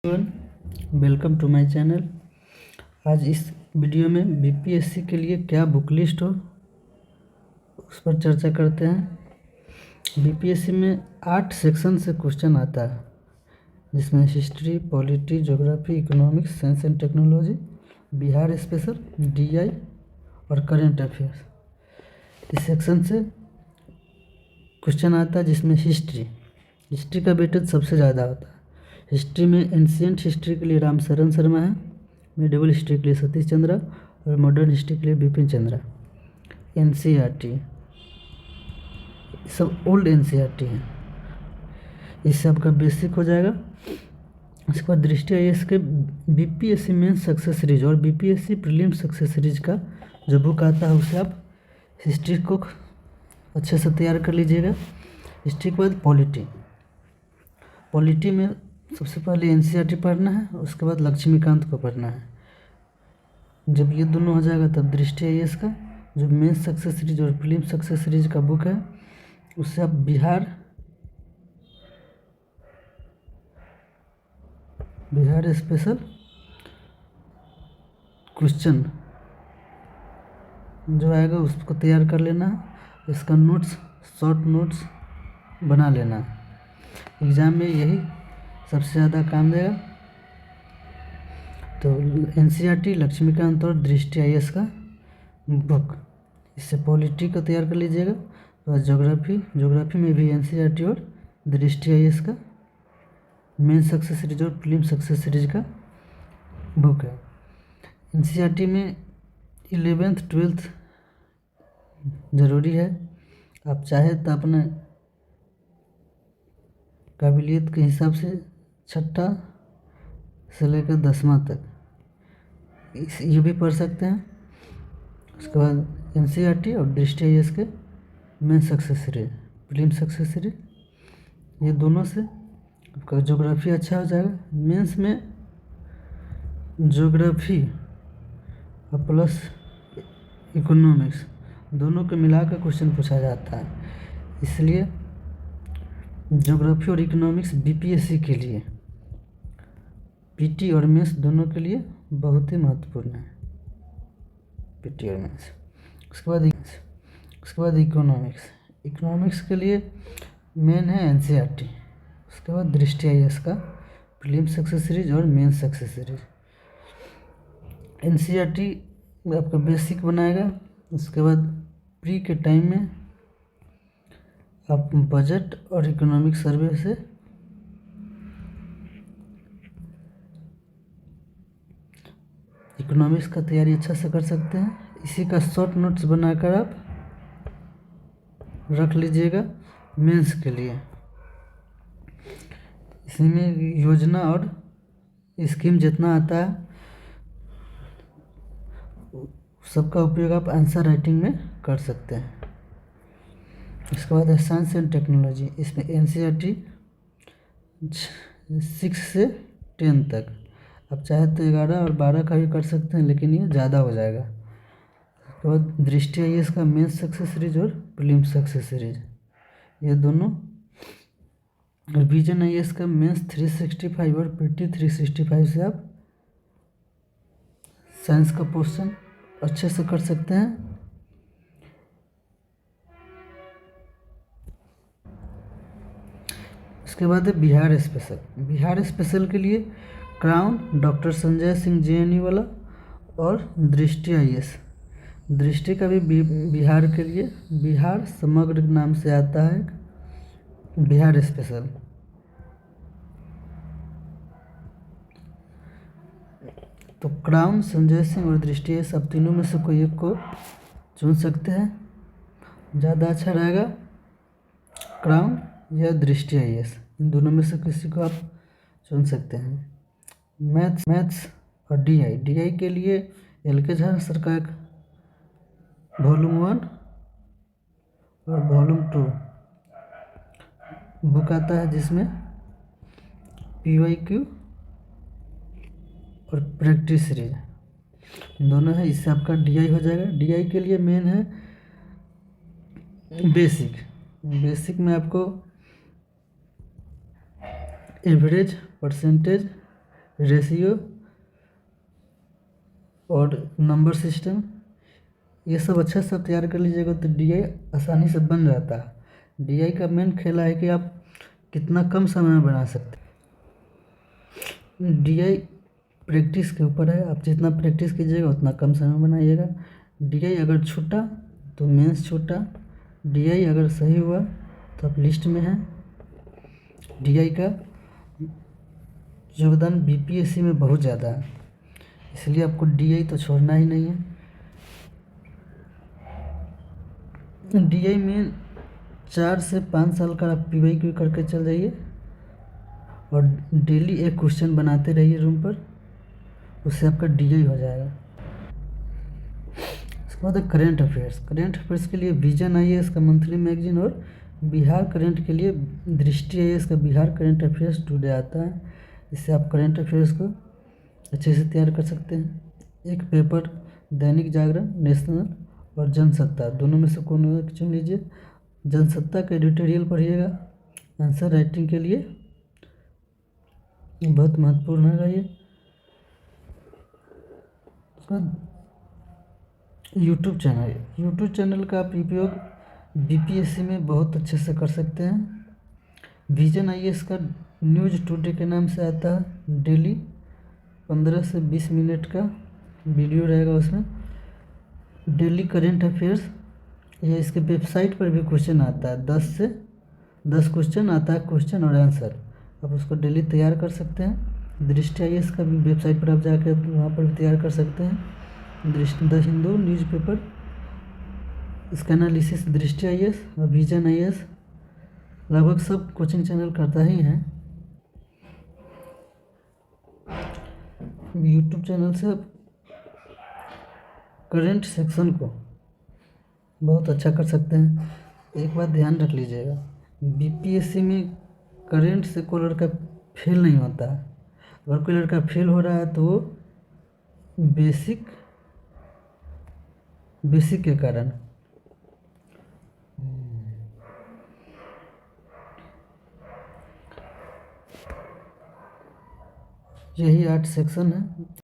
Welcome to my channel. आज इस video में बीपीएससी के लिए क्या बुक लिस्ट हो उस पर चर्चा करते हैं। बीपीएससी में 8 सेक्शन से क्वेश्चन आता है, जिसमें history, polity, geography, economics, science and technology, Bihar special, DI और करेंट अफेयर्स। इस सेक्शन से क्वेश्चन आता है जिसमें हिस्ट्री का वेटेज सबसे ज़्यादा होता है। हिस्ट्री में एंशियंट हिस्ट्री के लिए रामशरण शर्मा है, मेडिवल हिस्ट्री के लिए सतीश चंद्रा और मॉडर्न हिस्ट्री के लिए बिपिन चंद्रा। एनसीईआरटी सब ओल्ड एनसीईआरटी हैं, इससे आपका बेसिक हो जाएगा। उसके बाद दृष्टि आईएएस के बीपीएससी मेन सक्सेस सीरीज और बीपीएससी प्रीलिम सक्सेस सीरीज का जो बुक आता है उससे आप हिस्ट्री को अच्छे से तैयार कर लीजिएगा। हिस्ट्री के बाद पॉलिटी में सबसे पहले एनसीईआरटी पढ़ना है, उसके बाद लक्ष्मीकांत को पढ़ना है। जब ये दोनों हो जाएगा तब दृष्टि आईएएस का जो मेन सक्सेस सीरीज और प्रीलिम सक्सेस सीरीज का बुक है उससे आप बिहार स्पेशल क्वेश्चन जो आएगा उसको तैयार कर लेना है। इसका नोट्स, शॉर्ट नोट्स बना लेना है। एग्ज़ाम में यही सबसे ज़्यादा काम देगा। तो एनसीईआरटी, लक्ष्मीकांत और दृष्टि आईएएस का बुक, इससे पॉलिटी को तैयार कर लीजिएगा। और ज्योग्राफी में भी एनसीईआरटी और दृष्टि आईएएस का मेन सक्सेस सीरीज और प्रीलिम सक्सेस सीरीज का बुक है। एनसीईआरटी में 11th 12th ज़रूरी है। आप चाहे तो अपने काबिलियत के हिसाब से छठा से लेकर 10वां तक ये भी पढ़ सकते हैं। उसके बाद एनसीईआरटी और दृष्टि आईएएस के main success series, prelim success series, ये दोनों से आपका ज्योग्राफी अच्छा हो जाएगा। मेंस में ज्योग्राफी और प्लस इकोनॉमिक्स दोनों को मिलाकर क्वेश्चन पूछा जाता है, इसलिए ज्योग्राफी और इकोनॉमिक्स बीपीएससी के लिए, पीटी और मेंस दोनों के लिए बहुत ही महत्वपूर्ण है, पीटी और मेंस। उसके बाद इकोनॉमिक्स के लिए मेन है एनसीईआरटी, उसके बाद दृष्टि आईएएस का प्रीलिम सक्सेस सीरीज और मेन सक्सेस सीरीज। एनसीईआरटी आपका बेसिक बनाएगा। उसके बाद प्री के टाइम में आप बजट और इकोनॉमिक सर्वे से इकोनॉमिक्स का तैयारी अच्छा से कर सकते हैं। इसी का शॉर्ट नोट्स बनाकर आप रख लीजिएगा मेंस के लिए। इसी में योजना और स्कीम जितना आता है सबका उपयोग आप आंसर राइटिंग में कर सकते हैं। इसके बाद है साइंस एंड टेक्नोलॉजी, इसमें एनसीईआरटी 6 से 10 तक, आप चाहे तो 11 और 12 का भी कर सकते हैं, लेकिन ये ज़्यादा हो जाएगा। उसके बाद दृष्टि आईएएस का मेन सक्सेस सीरीज और प्रीलिम सक्सेस सीरीज, ये दोनों। रिवीजन आईएएस का मेंस 365 और पीटी 365 से आप साइंस का क्वेश्चन अच्छे से कर सकते हैं। उसके बाद है बिहार स्पेशल के लिए crown, doctor Sanjay Singh JNU वाला और दृष्टि आईएएस। दृष्टि का भी बिहार के लिए बिहार समग्र नाम से आता है बिहार स्पेशल। तो क्राउन, संजय सिंह और दृष्टि आईएएस, आप तीनों में से कोई एक को चुन सकते हैं, ज़्यादा अच्छा रहेगा क्राउन या दृष्टि आईएएस, इन दोनों में से किसी को आप चुन सकते हैं। मैथ्स और डीआई के लिए एलके झा सर का एक वॉल्यूम 1 और वॉल्यूम 2 बुक आता है, जिसमें पीवाईक्यू और प्रैक्टिस सीरीज दोनों है। इससे आपका डीआई हो जाएगा। डीआई के लिए मेन है बेसिक में आपको एवरेज, परसेंटेज, रेशियो और नंबर सिस्टम, ये सब अच्छा से तैयार कर लीजिएगा तो डीआई आसानी से बन जाता है। डीआई का मेन खेला है कि आप कितना कम समय में बना सकते हैं। डीआई प्रैक्टिस के ऊपर है, आप जितना प्रैक्टिस कीजिएगा उतना कम समय में बनाइएगा। डीआई अगर छूटा तो मेंस छूटा, डीआई अगर सही हुआ तो आप लिस्ट में हैं। डीआई का योगदान बीपीएससी में बहुत ज़्यादा है, इसलिए आपको डीआई तो छोड़ना ही नहीं है। डीआई में 4 से 5 साल का आप पीवाईक्यू करके चल जाइए और डेली एक क्वेश्चन बनाते रहिए रूम पर, उससे आपका डीआई हो जाएगा। उसके बाद करेंट अफेयर्स। करेंट अफेयर्स के लिए विजन आईएएस का मंथली मैगजीन और बिहार करेंट के लिए दृष्टि आईएएस का बिहार करेंट अफेयर्स टुडे आता है। इससे आप करेंट अफेयर्स को अच्छे से तैयार कर सकते हैं। एक पेपर दैनिक जागरण, नेशनल और जनसत्ता, दोनों में से कोनो एक चुन लीजिए। जनसत्ता का एडिटोरियल पढ़िएगा, आंसर राइटिंग के लिए बहुत महत्वपूर्ण है ये। यूट्यूब चैनल का आप उपयोग बीपीएससी में बहुत अच्छे से कर सकते हैं। विजन आईएएस का न्यूज़ टुडे के नाम से आता है, डेली 15 से 20 मिनट का वीडियो रहेगा उसमें। डेली करेंट अफेयर्स, ये इसके वेबसाइट पर भी क्वेश्चन आता है, 10 से 10 क्वेश्चन आता है, क्वेश्चन और आंसर, आप उसको डेली तैयार कर सकते हैं। दृष्टि आईएएस का भी वेबसाइट पर आप जाकर वहाँ पर भी तैयार कर सकते हैं। द हिंदू न्यूज़पेपर, इसका एनालिसिस दृष्टि आईएएस और विजन आईएएस लगभग सब कोचिंग चैनल करता ही है। यूट्यूब चैनल से आप करेंट सेक्शन को बहुत अच्छा कर सकते हैं। एक बात ध्यान रख लीजिएगा, बीपीएससी में करेंट से कोई लड़का फेल नहीं होता है। अगर कोई लड़का फेल हो रहा है तो वो बेसिक के कारण। यही 8 सेक्शन है।